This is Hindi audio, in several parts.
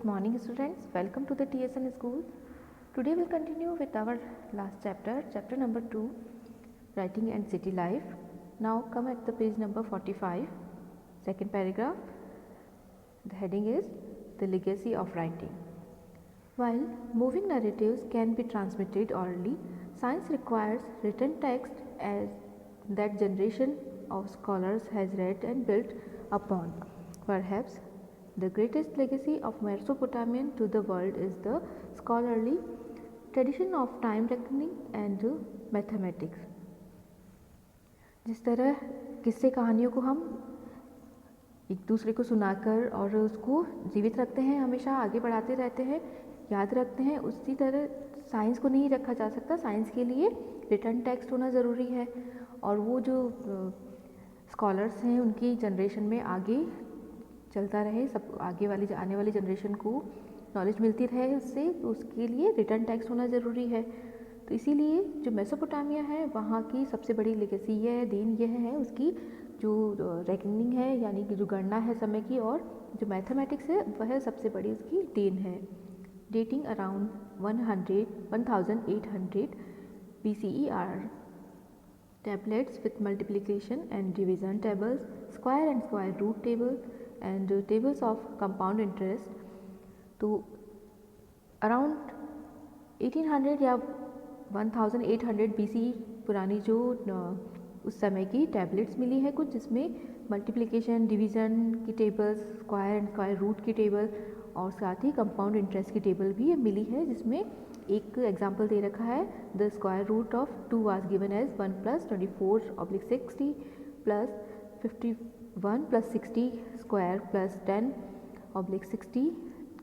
morning students, welcome to the TSN school. Today we'll continue with our last chapter number 2, writing and city life. Now come at the page number 45, second paragraph. The heading is the legacy of writing. While moving narratives can be transmitted orally, science requires written text as that generation of scholars has read and built upon. Perhaps the greatest legacy of Mesopotamian to the world is the scholarly tradition of time reckoning and mathematics. जिस तरह किस्से कहानियों को हम एक दूसरे को सुनाकर और उसको जीवित रखते हैं, हमेशा आगे बढ़ाते रहते हैं, याद रखते हैं, उसी तरह साइंस को नहीं रखा जा सकता. साइंस के लिए रिटर्न टेक्स्ट होना ज़रूरी है और वो जो स्कॉलर्स हैं उनकी जनरेशन में आगे चलता रहे, सब आगे वाली आने वाली जनरेशन को नॉलेज मिलती रहे उससे, तो उसके लिए रिटर्न टेक्स्ट होना ज़रूरी है. तो इसीलिए जो मेसोपोटामिया है वहाँ की सबसे बड़ी लेगेसी ये है, देन यह है उसकी जो रेकनिंग है, यानी कि जो गणना है समय की, और जो मैथमेटिक्स है वह सबसे बड़ी उसकी देन है. Dating around 1800 BCE are tablets with multiplication and division tables, square and square root table and tables of compound interest. तो अराउंड 1800 या 1800 BC पुरानी जो उस समय की टैबलेट्स मिली है कुछ, जिसमें मल्टीप्लिकेशन, डिवीज़न की tables, square and square root की टेबल और साथ ही कंपाउंड इंटरेस्ट की टेबल भी मिली है, जिसमें एक एग्जांपल दे रखा है. The square root of 2 was given as 1 + 24/60 + 51 + 60 square + 10/60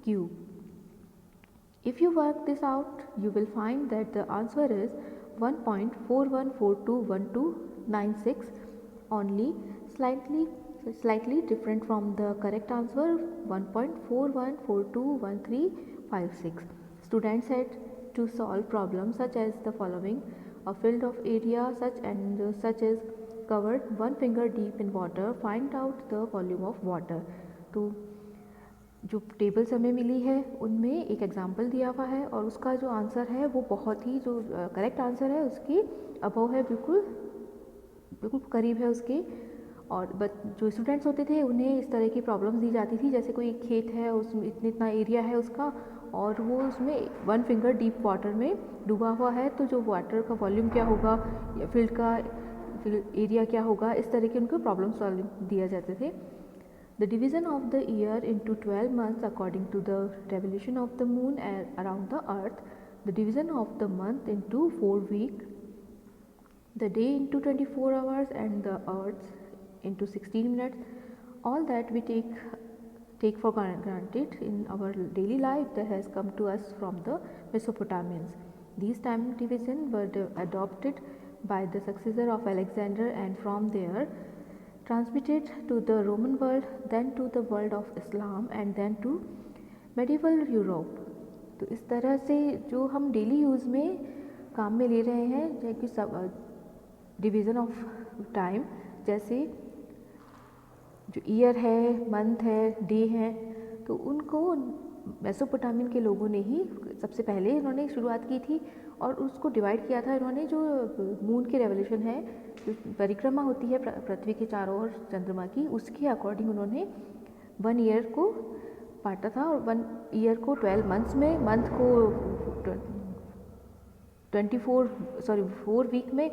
cube. If you work this out, you will find that the answer is 1.41421296, only slightly different from the correct answer 1.41421356. Students had to solve problems such as the following: a field of area such as covered 1 finger deep in water, find out the volume of water. तो जो टेबल्स हमें मिली है उनमें एक एग्जाम्पल दिया हुआ है और उसका जो आंसर है वो बहुत ही जो करेक्ट आंसर है उसकी अबव है, बिल्कुल करीब है उसके. और जो स्टूडेंट्स होते थे उन्हें इस तरह की प्रॉब्लम्स दी जाती थी, जैसे कोई खेत है, उसमें इतना एरिया है उसका और वो उसमें 1 फिंगर डीप वाटर में डूबा हुआ है, तो जो वाटर का वॉल्यूम क्या होगा या फील्ड का एरिया क्या होगा, इस तरह के उनको प्रॉब्लम सॉल्व दिया जाते थे. The division of the year into 12 months according to the revolution of the moon around the earth, the division of the month into 4 weeks, the day into 24 hours and the earth into 16 minutes, all that we take for granted in our daily life that has come to us from the Mesopotamians. These time division were adopted by the successor of Alexander and from there transmitted to the Roman world, then to the world of Islam and then to medieval Europe. तो इस तरह से जो हम डेली यूज़ में काम में ले रहे हैं, जैसे सब डिवीज़न ऑफ टाइम, जैसे जो ईयर है, मंथ है, डे है, तो उनको मेसोपोटामियन के लोगों ने ही सबसे पहले इन्होंने शुरुआत की थी और उसको डिवाइड किया था इन्होंने. जो मून की रेवोल्यूशन है, जो परिक्रमा होती है पृथ्वी के चारों ओर चंद्रमा की, उसके अकॉर्डिंग उन्होंने 1 ईयर को बांटा था और 1 ईयर को 12 मंथ्स में, मंथ को 4 वीक में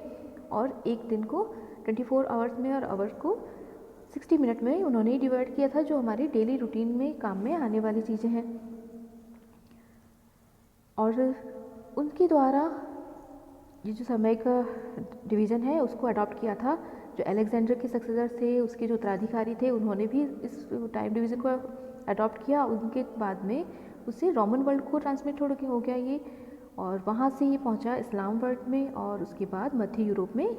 और एक दिन को 24 आवर्स में और आवर्स को 60 मिनट में उन्होंने डिवाइड किया था, जो हमारे डेली रूटीन में काम में आने वाली चीज़ें हैं. और उनके द्वारा ये जो समय का डिवीज़न है उसको अडॉप्ट किया था जो अलेक्जेंडर के सक्सेसर थे, उसके जो उत्तराधिकारी थे, उन्होंने भी इस टाइम डिवीज़न को अडॉप्ट किया. उनके बाद में उससे रोमन वर्ल्ड को ट्रांसमिट हो गया ये, और वहाँ से ये पहुँचा इस्लाम वर्ल्ड में और उसके बाद मध्य यूरोप में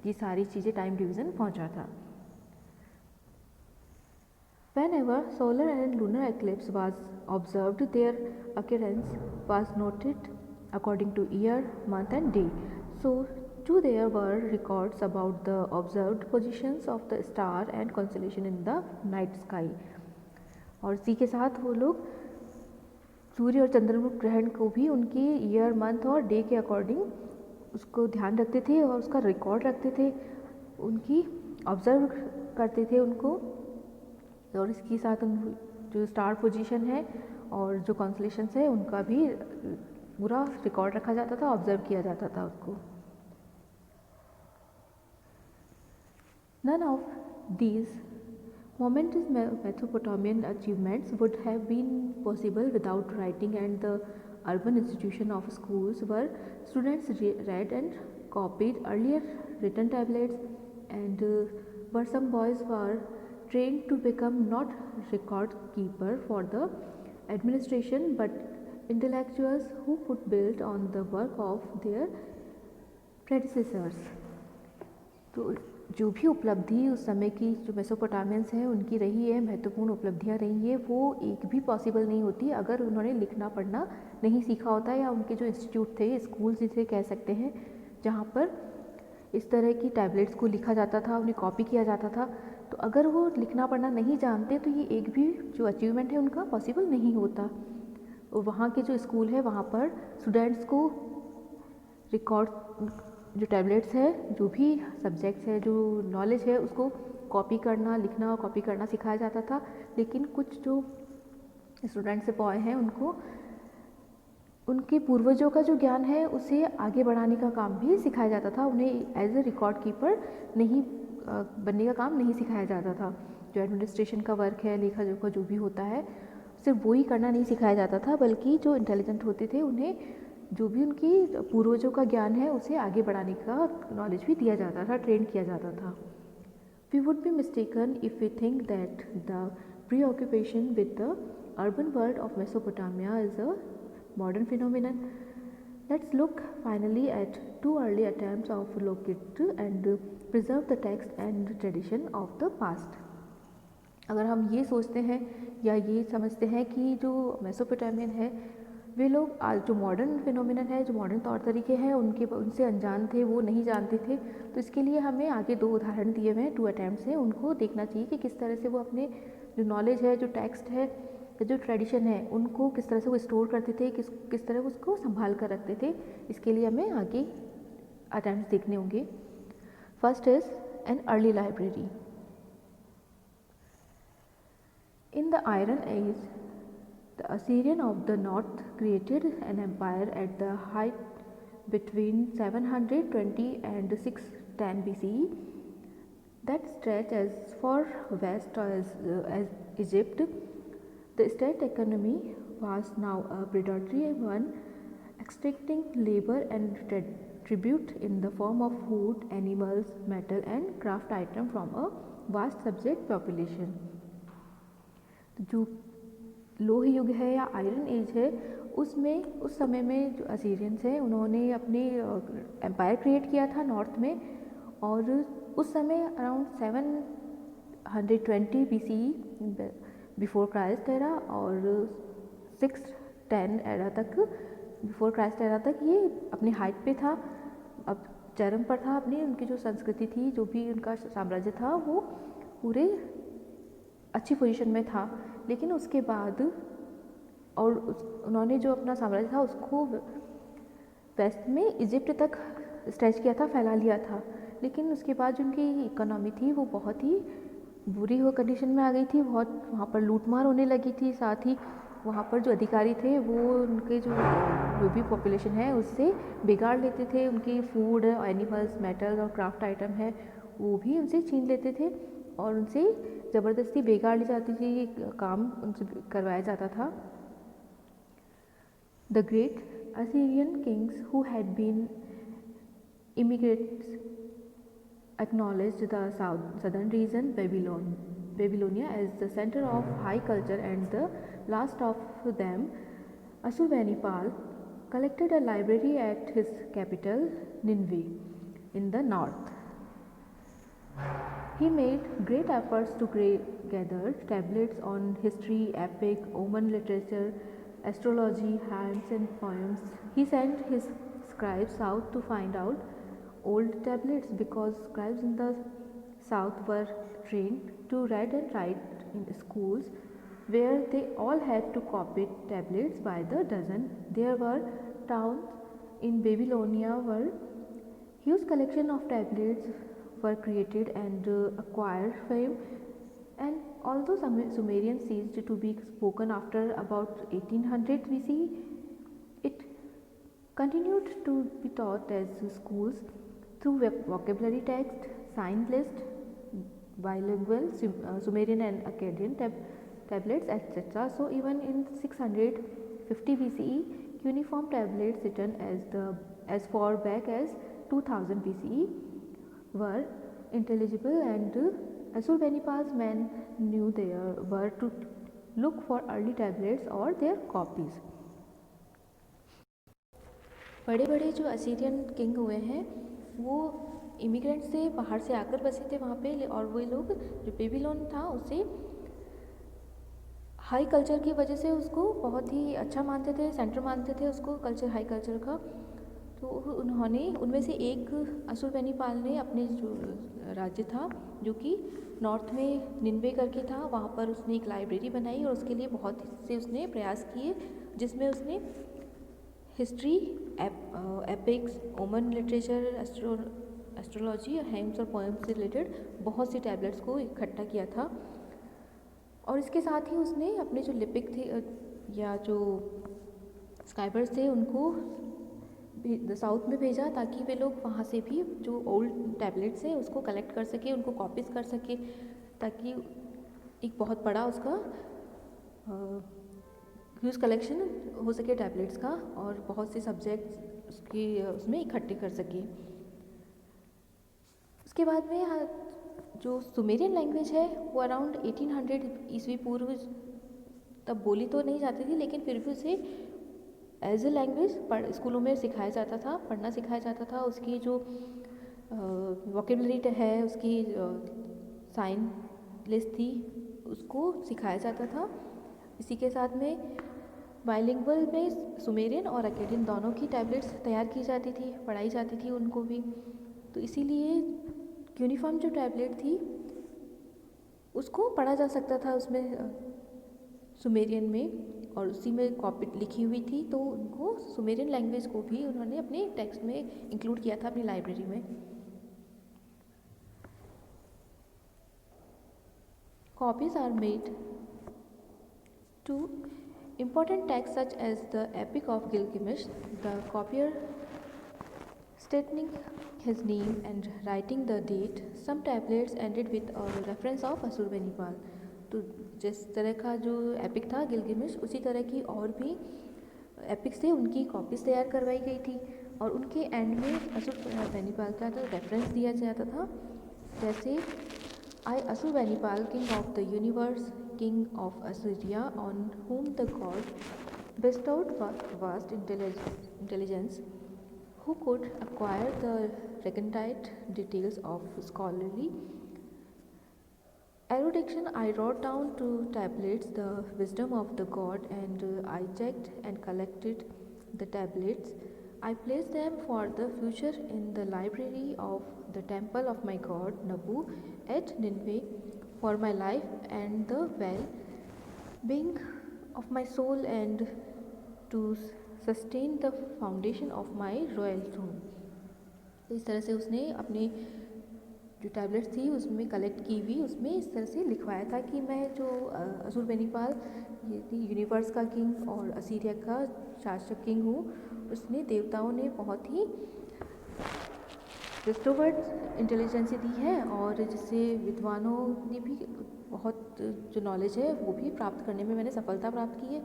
ये सारी चीज़ें टाइम डिवीज़न पहुँचा था. Whenever solar and lunar eclipse was observed, their occurrence was noted according to year, month and day. So too there were records about the observed positions of the star and constellation in the night sky. और इसी के साथ वो लोग सूर्य और चंद्रमा ग्रहण को भी उनकी ईयर, मंथ और डे के अकॉर्डिंग उसको ध्यान रखते थे और उसका रिकॉर्ड रखते थे, उनकी ऑब्ज़र्व करते थे उनको, और इसके साथ उन जो स्टार पोजीशन है और जो कॉन्स्टलेशंस है उनका भी पूरा रिकॉर्ड रखा जाता था, ऑब्ज़र्व किया जाता था उसको। None of these momentous Mesopotamian achievements would have been possible without writing and the urban institution of schools where students read and copied earlier written tablets, and where some boys were trained to become not record keeper for the administration but intellectuals who could build on the work of their predecessors। तो जो भी उपलब्धि उस समय की जो मेसोपोटामियंस हैं उनकी रही है, महत्वपूर्ण उपलब्धियां रही है, वो एक भी पॉसिबल नहीं होती अगर उन्होंने लिखना पढ़ना नहीं सीखा होता, या उनके जो इंस्टीट्यूट थे, स्कूल जिसे कह सकते हैं, जहाँ पर इस तरह की टैबलेट्स को लिखा जाता था, उन्हें कॉपी किया जाता था, तो अगर वो लिखना पढ़ना नहीं जानते तो ये एक भी जो अचीवमेंट है उनका पॉसिबल नहीं होता। वहाँ के जो स्कूल है वहाँ पर स्टूडेंट्स को रिकॉर्ड जो टैबलेट्स है, जो भी सब्जेक्ट्स है, जो नॉलेज है, उसको कॉपी करना, लिखना और कॉपी करना सिखाया जाता था। लेकिन कुछ जो स्टूडेंट्स से बॉय हैं उनको उनके पूर्वजों का जो ज्ञान है उसे आगे बढ़ाने का काम भी सिखाया जाता था, उन्हें एज ए रिकॉर्ड कीपर नहीं बनने का काम नहीं सिखाया जाता था। जो एडमिनिस्ट्रेशन का वर्क है, लेखा जोखा जो भी होता है, सिर्फ वो ही करना नहीं सिखाया जाता था, बल्कि जो इंटेलिजेंट होते थे उन्हें जो भी उनकी पूर्वजों का ज्ञान है उसे आगे बढ़ाने का नॉलेज भी दिया जाता था, ट्रेन किया जाता था। We would be mistaken if we think that the preoccupation with the urban world of Mesopotamia is a modern phenomenon. Let's look finally at two early attempts of locate and preserve the text and tradition of the past. अगर हम ये सोचते हैं या ये समझते हैं कि जो मेसोपोटामियन है वे लोग आज जो मॉडर्न फिनोमिनन है, जो मॉडर्न तौर तरीके हैं उनसे अनजान थे, वो नहीं जानते थे, तो इसके लिए हमें आगे दो उदाहरण दिए हुए हैं, 2 अटैम्प्ट्स हैं, उनको देखना चाहिए कि किस तरह से वो अपने जो नॉलेज है, जो टेक्स्ट है, जो ट्रेडिशन है, उनको किस तरह से वो स्टोर करते थे, किस तरह उसको संभाल कर रखते थे। इसके लिए हमें आगे अटैम्प्ट्स देखने होंगे। First is an early library. In the iron age the Assyrian of the north created an empire at the height between 720 and 610 BCE that stretched as far west as Egypt. The state economy was now a predatory one, extracting labor and tribute in the form of food, animals, metal and craft items from a vast subject population. जो लोह युग है या आयरन एज है, उसमें उस समय में जो असीरियंस हैं उन्होंने अपने एम्पायर क्रिएट किया था नॉर्थ में, और उस समय around 720 BCE before Christ era और 610 एरा तक, बिफोर क्राइस्ट एरा तक ये अपनी हाइट पे था, अब चरम पर था अपनी, उनकी जो संस्कृति थी, जो भी उनका साम्राज्य था, वो पूरे अच्छी पोजीशन में था। लेकिन उसके बाद और उन्होंने जो अपना साम्राज्य था उसको वेस्ट में इजिप्ट तक स्ट्रेच किया था, फैला लिया था। लेकिन उसके बाद जो उनकी इकोनॉमी थी वो बहुत ही बुरी हो कंडीशन में आ गई थी, बहुत वहाँ पर लूटमार होने लगी थी, साथ ही वहाँ पर जो अधिकारी थे वो उनके जो भी पॉपुलेशन है उससे बिगाड़ लेते थे, उनकी फूड, एनिमल्स, मेटल और क्राफ्ट आइटम है वो भी उनसे छीन लेते थे और उनसे ज़बरदस्ती बिगाड़ ली जाती थी, काम उनसे करवाया जाता था। The great Assyrian kings who had been immigrants acknowledged the southern region Babylonia as the center of high culture, and the last of them, Ashurbanipal, collected a library at his capital Nineveh in the north. He made great efforts to gather tablets on history, epic, Oman literature, astrology, hymns and poems. He sent his scribes south to find out old tablets because scribes in the south were trained to read and write in schools where they all had to copy tablets by the dozen. There were towns in Babylonia where huge collection of tablets were created and acquired fame. And although Sumerian ceased to be spoken after about 1800 BC, it continued to be taught as schools through vocabulary text, sign list, bilingual Sumerian and Akkadian tablets, etc. So even in 650 BCE, cuneiform tablets written as far back as 2000 BCE were intelligible, and Assurbanipal's men knew there were to look for early tablets or their copies. बड़े बड़े जो असीरियन किंग हुए हैं वो इमिग्रेंट से बाहर से आकर बसे थे वहाँ पे, और वो लोग जो बेबीलोन था उसे हाई कल्चर की वजह से उसको बहुत ही अच्छा मानते थे, सेंटर मानते थे उसको, कल्चर हाई कल्चर का। तो उन्होंने उनमें से एक असुरबेनीपाल ने अपने जो राज्य था जो कि नॉर्थ में निन्वे करके था, वहाँ पर उसने एक लाइब्रेरी बनाई और उसके लिए बहुत से उसने प्रयास किए, जिसमें उसने हिस्ट्री, एपिक्स, ओमन लिटरेचर, एस्ट्रोलॉजी, हेम्स और पोएम्स से रिलेटेड बहुत सी टैबलेट्स को इकट्ठा किया था। और इसके साथ ही उसने अपने जो लिपिक थे या जो स्क्राइबर्स थे उनको साउथ में भेजा, ताकि वे लोग वहाँ से भी जो ओल्ड टैबलेट्स हैं उसको कलेक्ट कर सके, उनको कॉपीज़ कर सके, ताकि एक बहुत बड़ा उसका ह्यूज कलेक्शन हो सके टैबलेट्स का, और बहुत से सब्जेक्ट्स उसकी उसमें इकट्ठे कर सके। उसके बाद में जो सुमेरियन लैंग्वेज है वो अराउंड 1800 ईस्वी पूर्व तब बोली तो नहीं जाती थी, लेकिन फिर भी उसे एज ए लैंग्वेज स्कूलों में सिखाया जाता था, पढ़ना सिखाया जाता था। उसकी जो वोकेबलरी है, उसकी साइन लिस्ट थी, उसको सिखाया जाता था। इसी के साथ में बाइलिंगुअल में सुमेरियन और अकेडियन दोनों की टैबलेट्स तैयार की जाती थी, पढ़ाई जाती थी उनको भी। तो इसीलिए यूनिफॉर्म जो टैबलेट थी उसको पढ़ा जा सकता था उसमें सुमेरियन में, और उसी में कॉपी लिखी हुई थी, तो उनको सुमेरियन लैंग्वेज को भी उन्होंने अपने टेक्स्ट में इंक्लूड किया था अपनी लाइब्रेरी में। Copies are made to important texts such as the Epic of Gilgamesh, the copier stating his name and writing the date. Some tablets ended with a reference of Assurbanipal. तो जिस तरह का जो एपिक था गिलगिमेश, उसी तरह की और भी एपिक से उनकी कॉपीज़ तैयार करवाई गई थी, और उनके एंड में असुरबेनीपाल का तो रेफरेंस दिया जाता था, जैसे I Assurbanipal, king of the universe, king of Assyria, on whom the god bestowed vast intelligence, who could acquire the recondite details of scholarly erudition. I wrote down to tablets the wisdom of the god, and I checked and collected the tablets. I placed them for the future in the library of the temple of my god Nabu at Nineveh, for my life and the well-being of my soul, and to sustain the foundation of my royal throne. तो इस तरह से उसने अपने जो टैबलेट्स थी उसमें कलेक्ट की हुई, उसमें इस तरह से लिखवाया था कि मैं जो असुरबेनीपाल ये यूनिवर्स का किंग और असीरिया का शासक किंग हूँ। उसने देवताओं ने बहुत ही रिस्टोवर्ड इंटेलिजेंस दी है, और जिससे विद्वानों ने भी बहुत जो नॉलेज है वो भी प्राप्त करने में मैंने सफलता प्राप्त की है।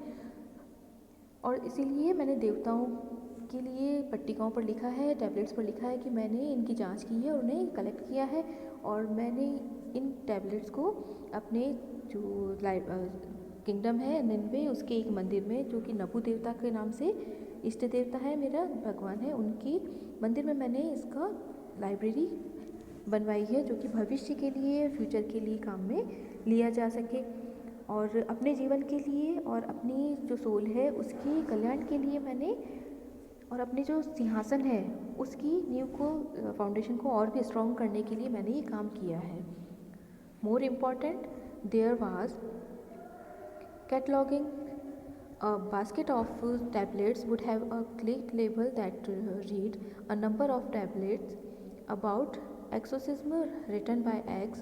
और इसीलिए मैंने देवताओं के लिए पट्टिकाओं पर लिखा है, टैबलेट्स पर लिखा है कि मैंने इनकी जांच की है और उन्हें कलेक्ट किया है, और मैंने इन टैबलेट्स को अपने जो किंगडम है निन्वे, उसके एक मंदिर में, जो कि नबू देवता के नाम से इष्ट देवता है, मेरा भगवान है, उनकी मंदिर में मैंने इसका लाइब्रेरी बनवाई है, जो कि भविष्य के लिए, फ्यूचर के लिए काम में लिया जा सके, और अपने जीवन के लिए और अपनी जो सोल है उसकी कल्याण के लिए मैंने, और अपने जो सिंहासन है उसकी नींव को, फाउंडेशन को और भी स्ट्रॉन्ग करने के लिए मैंने ये काम किया है। More important, there was Cataloging a basket of tablets would have a click label that read a number of tablets about exorcism written by X.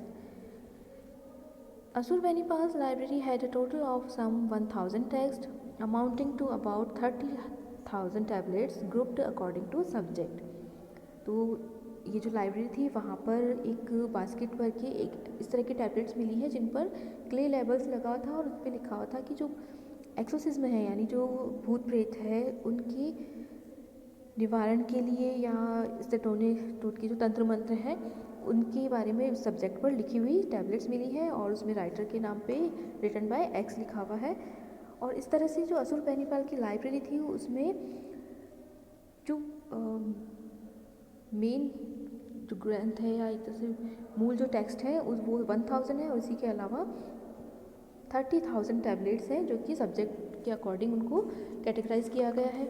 Ashurbanipal's library had a total of some 1000 texts amounting to about 30,000 tablets grouped according to subject. तो ये जो लाइब्रेरी थी वहाँ पर एक बास्केट भर के एक इस तरह की टैबलेट्स मिली है जिन पर क्ले लेबल्स लगा हुआ था और उस पर लिखा हुआ था कि जो एक्सोसिज्म है यानी जो भूत प्रेत है उनकी निवारण के लिए या इससे टोने टूट के जो तंत्र मंत्र हैं उनके बारे में सब्जेक्ट पर लिखी हुई टैबलेट्स मिली है और उसमें राइटर के नाम पे रिटन बाय एक्स लिखा हुआ है। और इस तरह से जो असुरबैनीपाल की लाइब्रेरी थी उसमें जो मेन जो ग्रंथ है या एक तरह से मूल जो टेक्स्ट है उस वो 1000 है और इसी के अलावा 30,000 टैबलेट्स हैं जो कि सब्जेक्ट के अकॉर्डिंग उनको कैटेगराइज किया गया है।